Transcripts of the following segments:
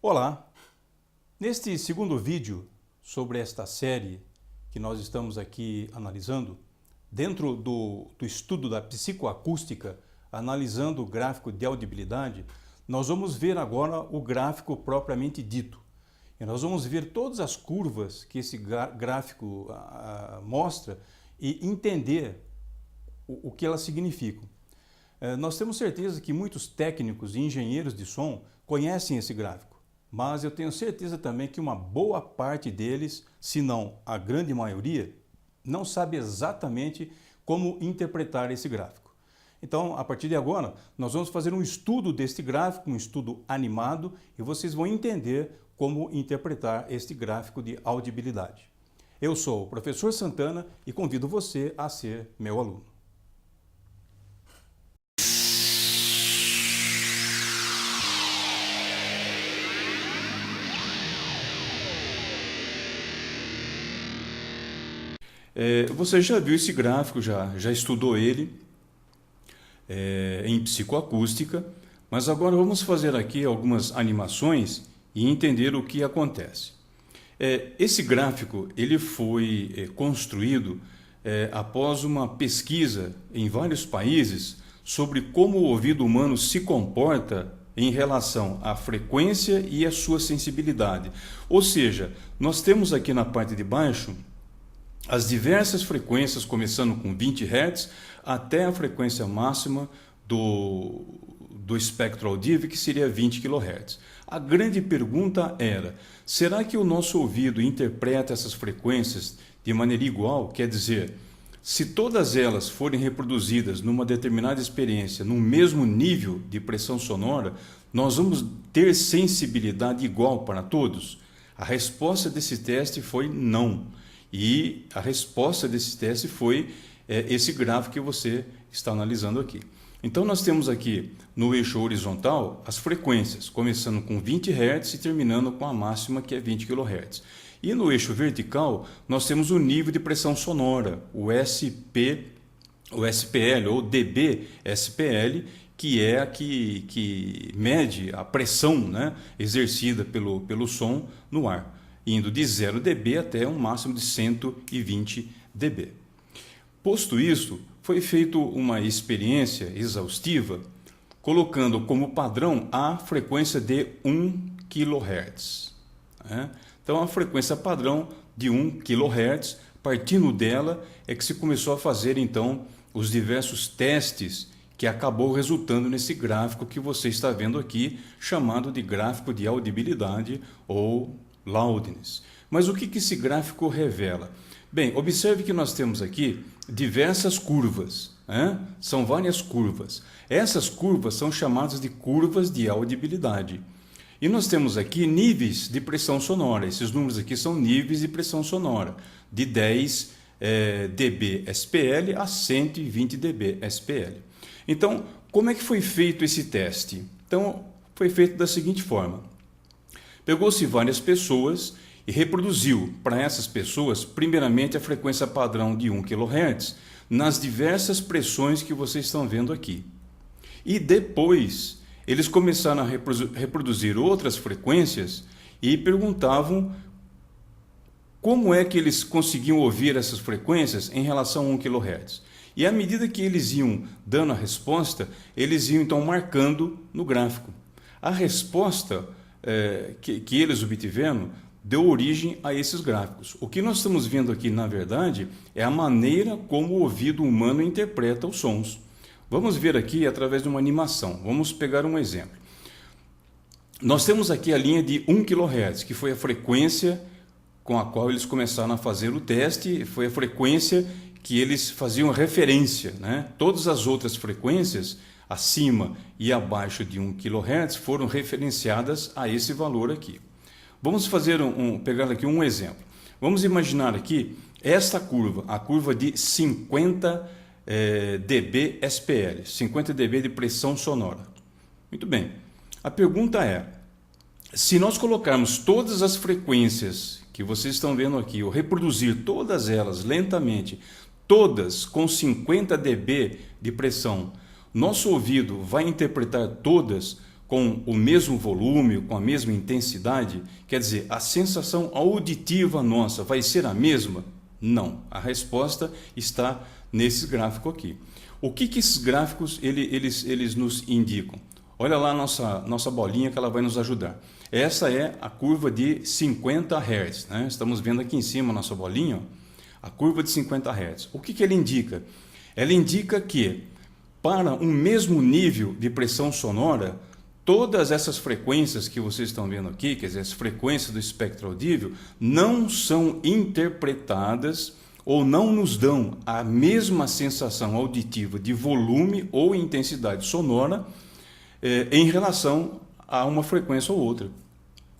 Olá! Neste segundo vídeo sobre esta série que nós estamos aqui analisando, dentro do estudo da psicoacústica, analisando o gráfico de audibilidade, nós vamos ver agora o gráfico propriamente dito. E nós vamos ver todas as curvas que esse gráfico mostra e entender o que elas significam. Nós temos certeza que muitos técnicos e engenheiros de som conhecem esse gráfico. Mas eu tenho certeza também que uma boa parte deles, se não a grande maioria, não sabe exatamente como interpretar esse gráfico. Então, a partir de agora, nós vamos fazer um estudo deste gráfico, um estudo animado, e vocês vão entender como interpretar este gráfico de audibilidade. Eu sou o professor Santana e convido você a ser meu aluno. Você já viu esse gráfico, já estudou ele em psicoacústica, mas agora vamos fazer aqui algumas animações e entender o que acontece. Esse gráfico ele foi construído após uma pesquisa em vários países sobre como o ouvido humano se comporta em relação à frequência e à sua sensibilidade. Ou seja, nós temos aqui na parte de baixo as diversas frequências, começando com 20 Hz até a frequência máxima do espectro audível, que seria 20 kHz. A grande pergunta era, será que o nosso ouvido interpreta essas frequências de maneira igual? Quer dizer, se todas elas forem reproduzidas numa determinada experiência, no mesmo nível de pressão sonora, nós vamos ter sensibilidade igual para todos? A resposta desse teste foi não. E a resposta desse teste foi esse gráfico que você está analisando aqui. Então nós temos aqui no eixo horizontal as frequências, começando com 20 Hz e terminando com a máxima, que é 20 kHz. E no eixo vertical nós temos o nível de pressão sonora, o SPL ou dB-SPL, que é a que mede a pressão, né, exercida pelo som no ar, indo de 0 dB até um máximo de 120 dB. Posto isso, foi feita uma experiência exaustiva, colocando como padrão a frequência de 1 kHz. Então, a frequência padrão de 1 kHz, partindo dela, é que se começou a fazer, então, os diversos testes que acabou resultando nesse gráfico que você está vendo aqui, chamado de gráfico de audibilidade ou loudness. Mas o que esse gráfico revela? Bem, observe que nós temos aqui diversas curvas, são várias curvas. Essas curvas são chamadas de curvas de audibilidade. E nós temos aqui níveis de pressão sonora. Esses números aqui são níveis de pressão sonora, de 10 dB SPL a 120 dB SPL. Então, como é que foi feito esse teste? Então, foi feito da seguinte forma. Pegou-se várias pessoas e reproduziu para essas pessoas, primeiramente, a frequência padrão de 1 kHz nas diversas pressões que vocês estão vendo aqui. E depois, eles começaram a reproduzir outras frequências e perguntavam como é que eles conseguiam ouvir essas frequências em relação a 1 kHz. E à medida que eles iam dando a resposta, eles iam então marcando no gráfico. A resposta que eles obtiveram deu origem a esses gráficos. O que nós estamos vendo aqui, na verdade, é a maneira como o ouvido humano interpreta os sons. Vamos ver aqui através de uma animação. Vamos pegar um exemplo. Nós temos aqui a linha de 1 kHz, que foi a frequência com a qual eles começaram a fazer o teste, foi a frequência que eles faziam referência, Todas as outras frequências acima e abaixo de 1 kHz foram referenciadas a esse valor aqui. Vamos pegar aqui um exemplo. Vamos imaginar aqui esta curva, a curva de 50 dB SPL, 50 dB de pressão sonora. Muito bem. A pergunta é, se nós colocarmos todas as frequências que vocês estão vendo aqui, ou reproduzir todas elas lentamente, todas com 50 dB de pressão, nosso ouvido vai interpretar todas com o mesmo volume, com a mesma intensidade? Quer dizer, a sensação auditiva nossa vai ser a mesma? Não. A resposta está nesse gráfico aqui. O que esses gráficos eles nos indicam? Olha lá a nossa bolinha que ela vai nos ajudar. Essa é a curva de 50 Hz. Né? Estamos vendo aqui em cima a nossa bolinha, ó, a curva de 50 Hz. O que ela indica? Ela indica que para um mesmo nível de pressão sonora, todas essas frequências que vocês estão vendo aqui, quer dizer, as frequências do espectro audível, não são interpretadas ou não nos dão a mesma sensação auditiva de volume ou intensidade sonora em relação a uma frequência ou outra.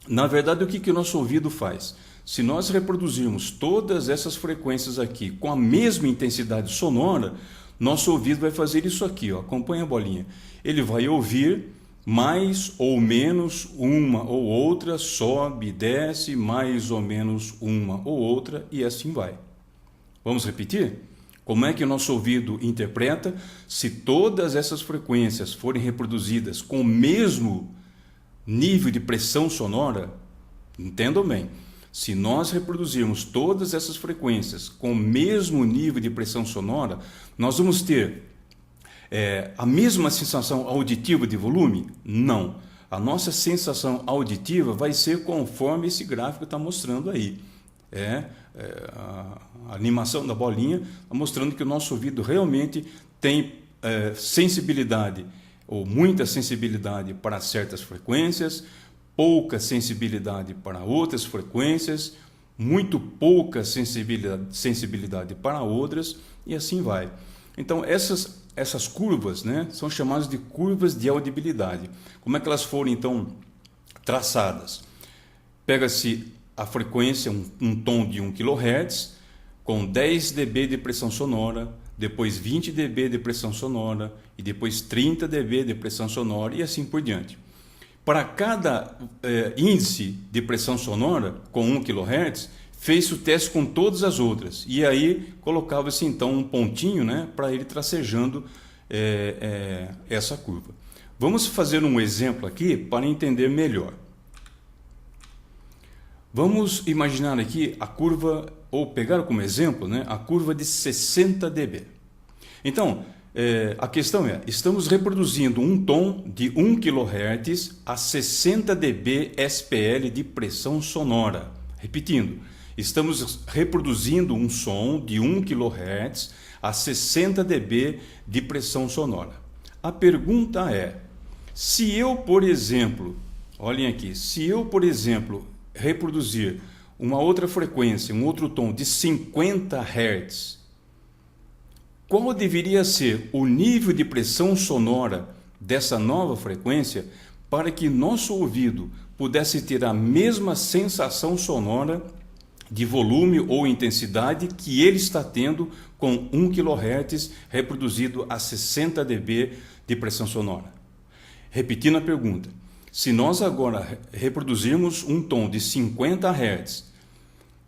Na verdade, o que o nosso ouvido faz? Se nós reproduzirmos todas essas frequências aqui com a mesma intensidade sonora, nosso ouvido vai fazer isso aqui, ó, acompanha a bolinha. Ele vai ouvir mais ou menos uma ou outra, sobe, desce, mais ou menos uma ou outra, e assim vai. Vamos repetir? Como é que o nosso ouvido interpreta? Se todas essas frequências forem reproduzidas com o mesmo nível de pressão sonora, entendam bem, se nós reproduzirmos todas essas frequências com o mesmo nível de pressão sonora, nós vamos ter a mesma sensação auditiva de volume? Não. A nossa sensação auditiva vai ser conforme esse gráfico está mostrando aí. A animação da bolinha está mostrando que o nosso ouvido realmente tem sensibilidade, ou muita sensibilidade para certas frequências, pouca sensibilidade para outras frequências, muito pouca sensibilidade para outras, e assim vai. Então, essas curvas, né, são chamadas de curvas de audibilidade. Como é que elas foram, então, traçadas? Pega-se a frequência, um tom de 1 kHz, com 10 dB de pressão sonora, depois 20 dB de pressão sonora, e depois 30 dB de pressão sonora, e assim por diante. Para cada índice de pressão sonora, com 1 kHz, fez o teste com todas as outras. E aí colocava-se então um pontinho, né, para ir tracejando essa curva. Vamos fazer um exemplo aqui para entender melhor. Vamos imaginar aqui a curva, ou pegar como exemplo, né, a curva de 60 dB. Então, a questão é, estamos reproduzindo um tom de 1 kHz a 60 dB SPL de pressão sonora. Repetindo, estamos reproduzindo um som de 1 kHz a 60 dB de pressão sonora. A pergunta é, se eu, por exemplo, olhem aqui, se eu, por exemplo, reproduzir uma outra frequência, um outro tom de 50 Hz, qual deveria ser o nível de pressão sonora dessa nova frequência para que nosso ouvido pudesse ter a mesma sensação sonora de volume ou intensidade que ele está tendo com 1 kHz reproduzido a 60 dB de pressão sonora? Repetindo a pergunta, se nós agora reproduzirmos um tom de 50 Hz,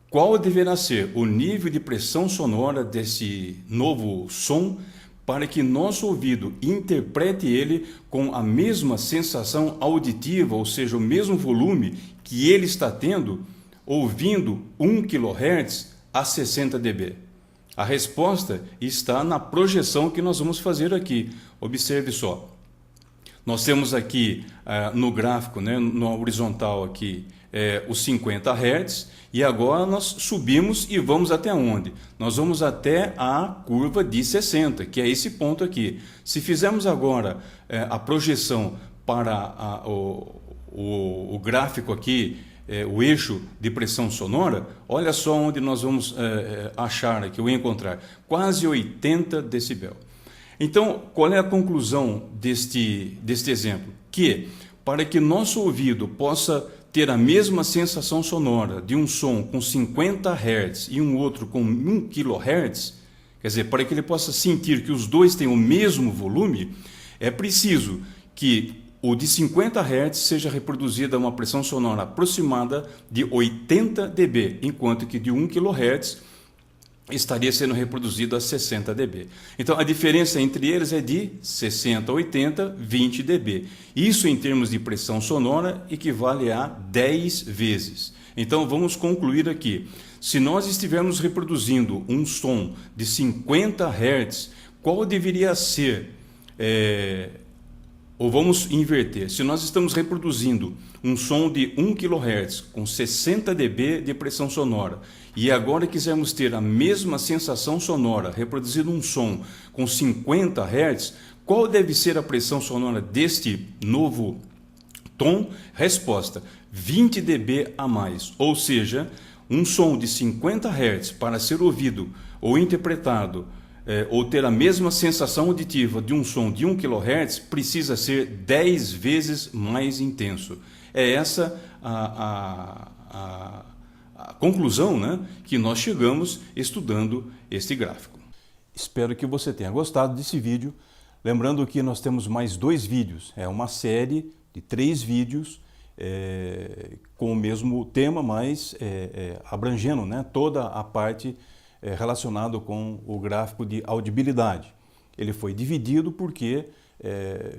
qual deverá ser o nível de pressão sonora desse novo som para que nosso ouvido interprete ele com a mesma sensação auditiva, ou seja, o mesmo volume que ele está tendo ouvindo 1 kHz a 60 dB? A resposta está na projeção que nós vamos fazer aqui. Observe só. Nós temos aqui no gráfico, né, no horizontal aqui, os 50 Hz, e agora nós subimos e vamos até onde? Nós vamos até a curva de 60, que é esse ponto aqui. Se fizermos agora a projeção para o gráfico aqui, o eixo de pressão sonora, olha só onde nós vamos achar aqui, ou encontrar, quase 80 decibel. Então, qual é a conclusão deste exemplo? Que, para que nosso ouvido possa ter a mesma sensação sonora de um som com 50 Hz e um outro com 1 kHz, quer dizer, para que ele possa sentir que os dois têm o mesmo volume, é preciso que o de 50 Hz seja reproduzido a uma pressão sonora aproximada de 80 dB, enquanto que de 1 kHz estaria sendo reproduzido a 60 dB. Então a diferença entre eles é de 60 a 80, 20 dB. Isso em termos de pressão sonora equivale a 10 vezes. Então vamos concluir aqui. Se nós estivermos reproduzindo um som de 50 Hz, qual deveria ser? Ou vamos inverter. Se nós estamos reproduzindo um som de 1 kHz com 60 dB de pressão sonora e agora quisermos ter a mesma sensação sonora reproduzindo um som com 50 Hz, qual deve ser a pressão sonora deste novo tom? Resposta: 20 dB a mais. Ou seja, um som de 50 Hz para ser ouvido ou interpretado ou ter a mesma sensação auditiva de um som de 1 kHz precisa ser 10 vezes mais intenso. É essa a conclusão, né, que nós chegamos estudando este gráfico. Espero que você tenha gostado desse vídeo. Lembrando que nós temos mais 2 vídeos. É uma série de 3 vídeos com o mesmo tema, mas abrangendo, né, toda a parte relacionado com o gráfico de audibilidade. Ele foi dividido porque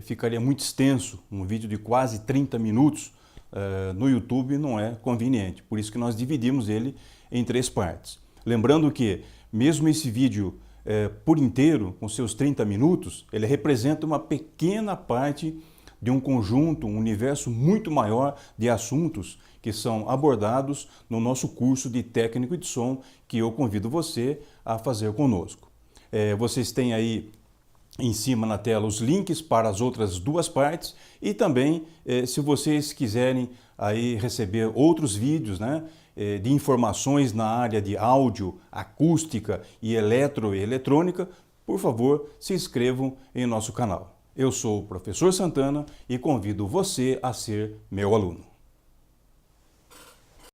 ficaria muito extenso, um vídeo de quase 30 minutos no YouTube não é conveniente, por isso que nós dividimos ele em 3 partes. Lembrando que mesmo esse vídeo por inteiro, com seus 30 minutos, ele representa uma pequena parte de um conjunto, um universo muito maior de assuntos que são abordados no nosso curso de técnico de som, que eu convido você a fazer conosco. Vocês têm aí em cima na tela os links para as outras 2 partes e também, se vocês quiserem aí receber outros vídeos, né, de informações na área de áudio, acústica e eletrônica, por favor, se inscrevam em nosso canal. Eu sou o professor Santana e convido você a ser meu aluno.